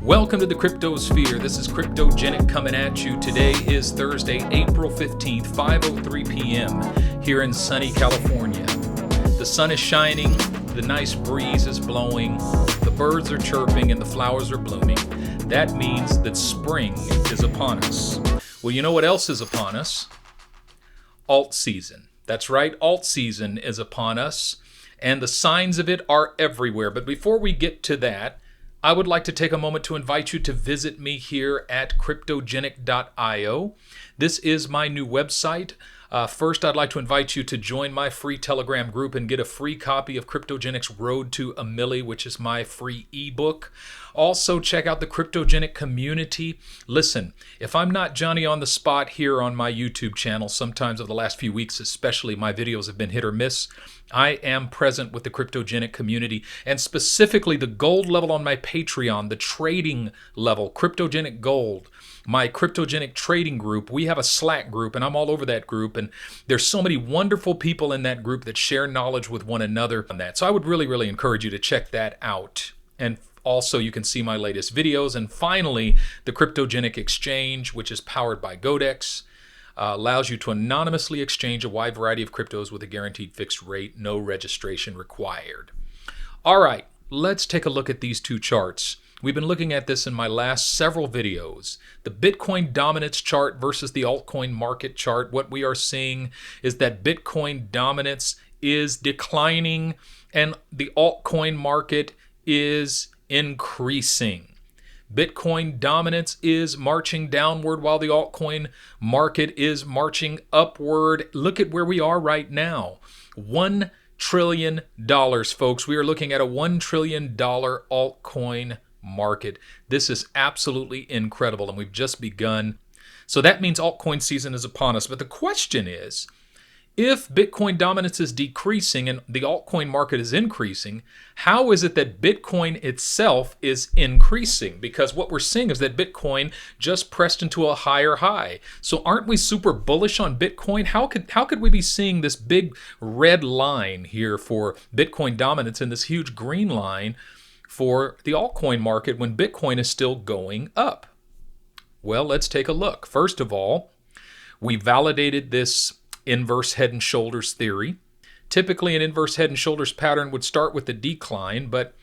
Welcome to the Cryptosphere. This is Cryptogenic coming at you. Today is Thursday, April 15th, 5:03 p.m. here in sunny California. The sun is shining, the nice breeze is blowing, the birds are chirping, and the flowers are blooming. That means that spring is upon us. Well, you know what else is upon us? Alt season. That's right, alt season is upon us, and the signs of it are everywhere. But before we get to that, I would like to take a moment to invite you to visit me here at cryptogenic.io. This is my new website. First, I'd like to invite you to join my free Telegram group and get a free copy of Cryptogenic's Road to a Milli, which is my free ebook. Also, check out the Cryptogenic community. Listen, if I'm not Johnny on the spot here on my YouTube channel, sometimes over the last few weeks especially, my videos have been hit or miss. I am present with the Cryptogenic community, and specifically the gold level on my Patreon, the trading level, Cryptogenic Gold, my Cryptogenic trading group. We have a Slack group, and I'm all over that group, and there's so many wonderful people in that group that share knowledge with one another on that. So I would really encourage you to check that out. And also, you can see my latest videos. And finally, the Cryptogenic Exchange, which is powered by Godex, allows you to anonymously exchange a wide variety of cryptos with a guaranteed fixed rate, no registration required. All right, let's take a look at these two charts. We've been looking at this in my last several videos. The Bitcoin dominance chart versus the altcoin market chart. What we are seeing is that Bitcoin dominance is declining and the altcoin market is increasing. Bitcoin dominance is marching downward while the altcoin market is marching upward. Look at where we are right now. $1 trillion, folks. We are looking at a $1 trillion altcoin market. This is absolutely incredible, and we've just begun. So that means altcoin season is upon us. But the question is, if Bitcoin dominance is decreasing and the altcoin market is increasing, how is it that Bitcoin itself is increasing? Because what we're seeing is that Bitcoin just pressed into a higher high. So aren't we super bullish on Bitcoin? How could we be seeing this big red line here for Bitcoin dominance and this huge green line for the altcoin market when Bitcoin is still going up? Well, let's take a look. First of all, we validated this inverse head and shoulders theory. Typically, an inverse head and shoulders pattern would start with a decline, but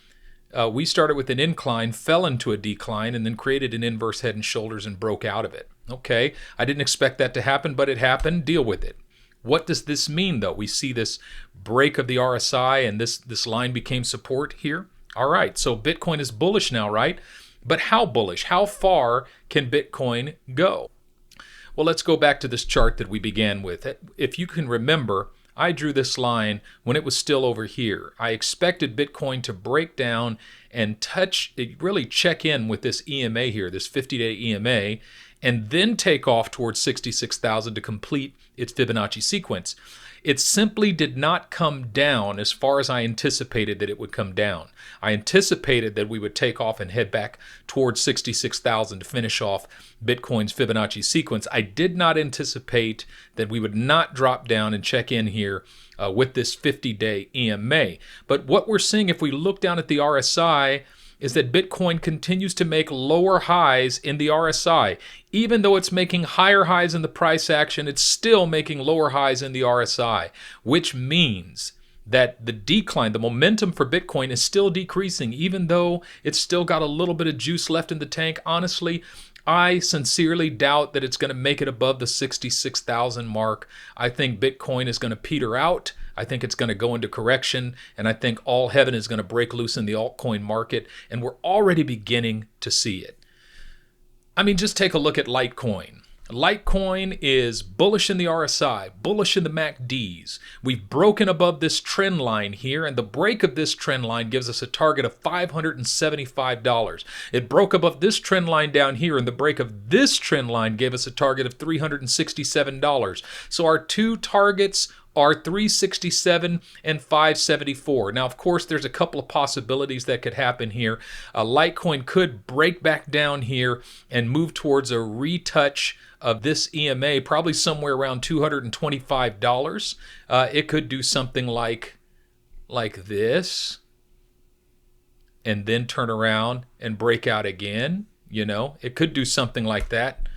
we started with an incline, fell into a decline, and then created an inverse head and shoulders and broke out of it. Okay, I didn't expect that to happen, but it happened. Deal with it. What does this mean, though? We see this break of the RSI, and this line became support here. All right, so Bitcoin is bullish now, right? But how bullish? How far can Bitcoin go? Well, let's go back to this chart that we began with. If you can remember, I drew this line when it was still over here. I expected Bitcoin to break down and really check in with this EMA here, this 50-day EMA, and then take off towards 66,000 to complete its Fibonacci sequence. It simply did not come down as far as I anticipated that it would come down. I anticipated that we would take off and head back towards 66,000 to finish off Bitcoin's Fibonacci sequence. I did not anticipate that we would not drop down and check in here with this 50-day EMA. But what we're seeing if we look down at the RSI is that Bitcoin continues to make lower highs in the RSI. Even though it's making higher highs in the price action, it's still making lower highs in the RSI, which means that the decline, the momentum for Bitcoin is still decreasing, even though it's still got a little bit of juice left in the tank. Honestly, I sincerely doubt that it's going to make it above the 66,000 mark. I think Bitcoin is going to peter out. I think it's going to go into correction, and I think all heaven is going to break loose in the altcoin market, and we're already beginning to see it. I mean, just take a look at Litecoin. Litecoin is bullish in the RSI, bullish in the MACDs. We've broken above this trend line here, and the break of this trend line gives us a target of $575. It broke above this trend line down here, and the break of this trend line gave us a target of $367. So our two targets are 367 and 574. Now, of course, there's a couple of possibilities that could happen here. Litecoin could break back down here and move towards a retouch of this EMA, probably somewhere around $225. It could do something like this and then turn around and break out again. It could do something like that.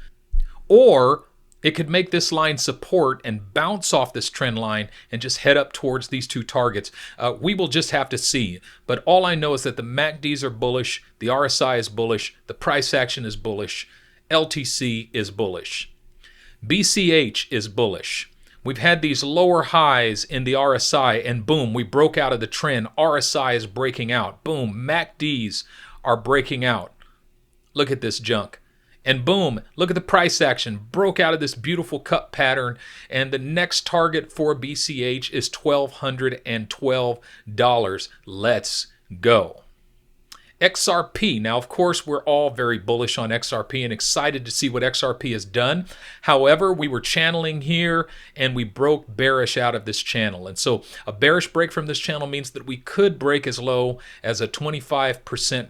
Or it could make this line support and bounce off this trend line and just head up towards these two targets. We will just have to see. But all I know is that the MACDs are bullish, the RSI is bullish, the price action is bullish, LTC is bullish. BCH is bullish. We've had these lower highs in the RSI, and boom, we broke out of the trend. RSI is breaking out. Boom, MACDs are breaking out. Look at this junk. And boom, look at the price action. Broke out of this beautiful cup pattern. And the next target for BCH is $1,212. Let's go. XRP. Now, of course, we're all very bullish on XRP and excited to see what XRP has done. However, we were channeling here and we broke bearish out of this channel. And so a bearish break from this channel means that we could break as low as a 25%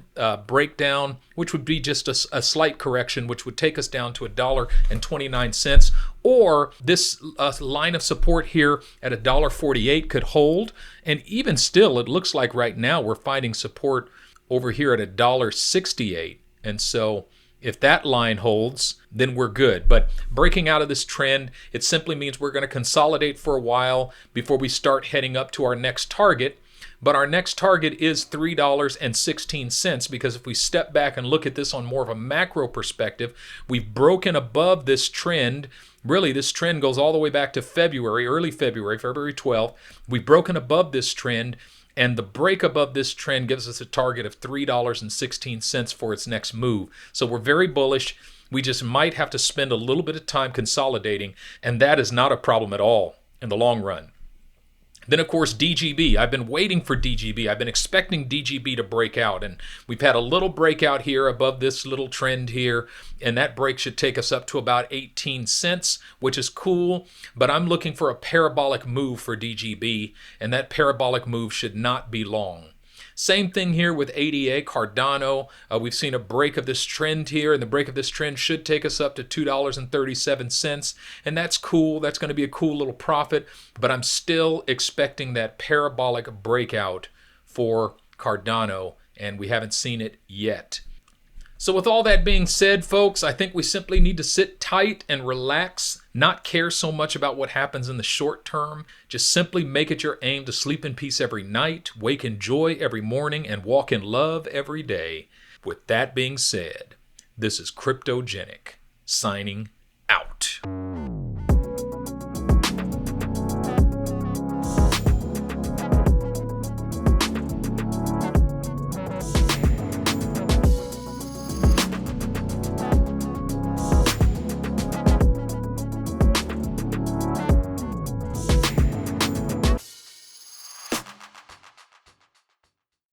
breakdown, which would be just a slight correction, which would take us down to $1.29. Or this line of support here at $1.48 could hold. And even still, it looks like right now we're finding support over here at $1.68. And so if that line holds, then we're good. But breaking out of this trend, it simply means we're going to consolidate for a while before we start heading up to our next target. But our next target is $3.16, because if we step back and look at this on more of a macro perspective, we've broken above this trend. Really, this trend goes all the way back to February, early February, February 12th. We've broken above this trend. And the break above this trend gives us a target of $3.16 for its next move. So we're very bullish. We just might have to spend a little bit of time consolidating, and that is not a problem at all in the long run. Then, of course, DGB. I've been waiting for DGB. I've been expecting DGB to break out, and we've had a little breakout here above this little trend here, and that break should take us up to about 18 cents, which is cool, but I'm looking for a parabolic move for DGB, and that parabolic move should not be long. Same thing here with ADA, Cardano. We've seen a break of this trend here, and the break of this trend should take us up to $2.37, and that's cool. That's going to be a cool little profit, but I'm still expecting that parabolic breakout for Cardano, and we haven't seen it yet. So with all that being said, folks, I think we simply need to sit tight and relax, not care so much about what happens in the short term. Just simply make it your aim to sleep in peace every night, wake in joy every morning, and walk in love every day. With that being said, this is Cryptogenic, signing